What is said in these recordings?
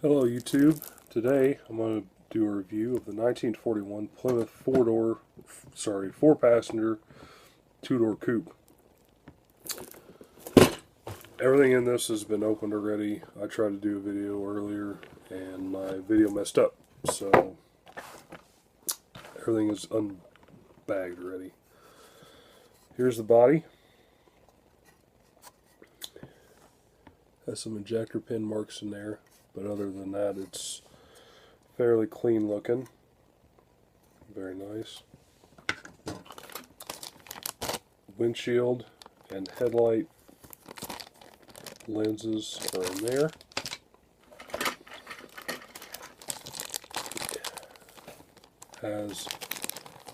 Hello YouTube. Today I'm going to do a review of the 1941 Plymouth four-passenger, two-door coupe. Everything in this has been opened already. I tried to do a video earlier and my video messed up, so everything is unbagged already. Here's the body. Has some injector pin marks in there. But other than that, it's fairly clean looking. Very nice. Windshield and headlight lenses are in there. Has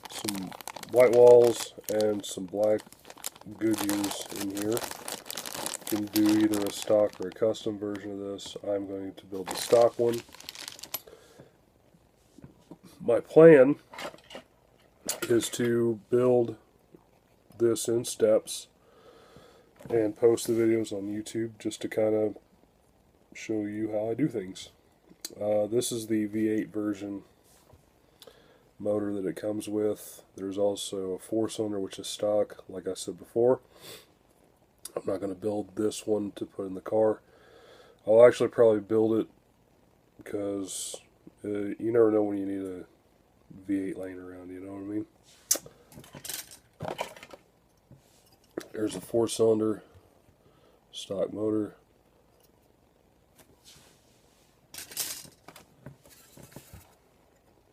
some white walls and some black Goodyears in here. Can do either a stock or a custom version of this. I'm going to build the stock one. My plan is to build this in steps and post the videos on YouTube just to kind of show you how I do things. This is the V8 version motor that it comes with. There's also a 4-cylinder which is stock, like I said before. I'm not going to build this one to put in the car. I'll actually probably build it because you never know when you need a V8 laying around, you know what I mean? There's a 4-cylinder stock motor.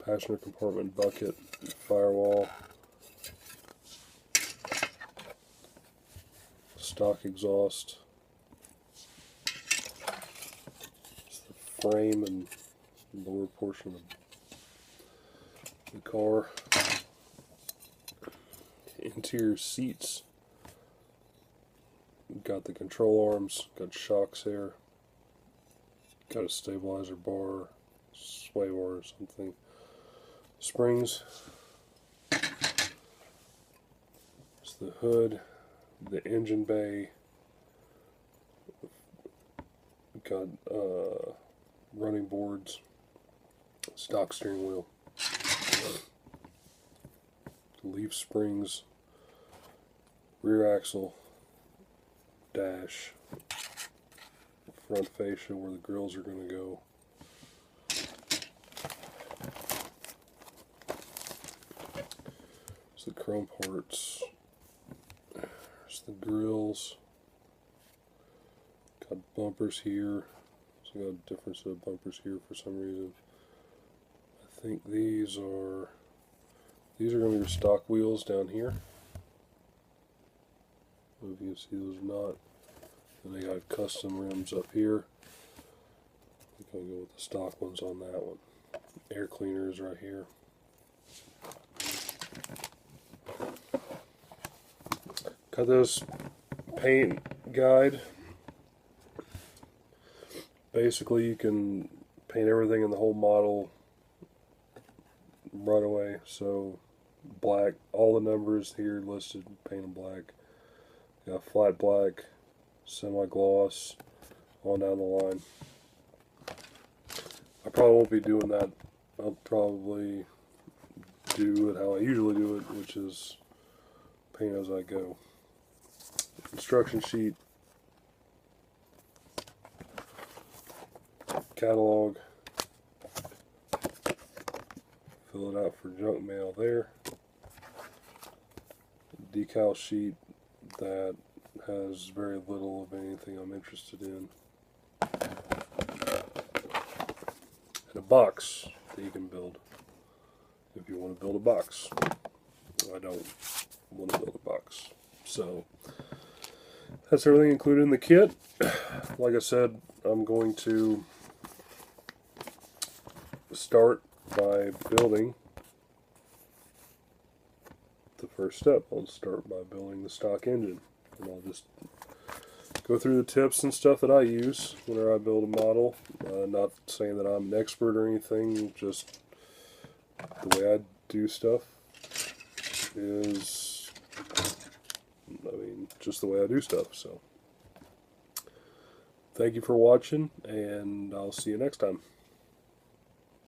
Passenger compartment bucket, firewall. Stock exhaust. It's the frame and lower portion of the car. Interior seats. Got the control arms, got shocks there. Got a stabilizer bar, sway bar or something. Springs. It's the hood. The engine bay, got running boards, stock steering wheel, leaf springs, rear axle, dash, front fascia where the grills are going to go. It's the chrome parts. The grills, got bumpers here, so got a different set of bumpers here for some reason. I think these are going to be your stock wheels down here. I don't know if you can see those or not. And they got custom rims up here. I'm going to go with the stock ones on that one. Air cleaners right here. Got this paint guide. Basically, you can paint everything in the whole model right away. So, black, all the numbers here listed, paint in black. Got flat black, semi-gloss, on down the line. I probably won't be doing that. I'll probably do it how I usually do it, which is paint as I go. Instruction sheet, catalog, fill it out for junk mail there, decal sheet that has very little of anything I'm interested in, and a box that you can build if you want to build a box. I don't want to build a box, so that's everything included in the kit. Like I said, I'm going to start by building the first step. I'll start by building the stock engine. And I'll just go through the tips and stuff that I use whenever I build a model. Not saying that I'm an expert or anything, just the way I do stuff is, just the way I do stuff. So thank you for watching, and I'll see you next time.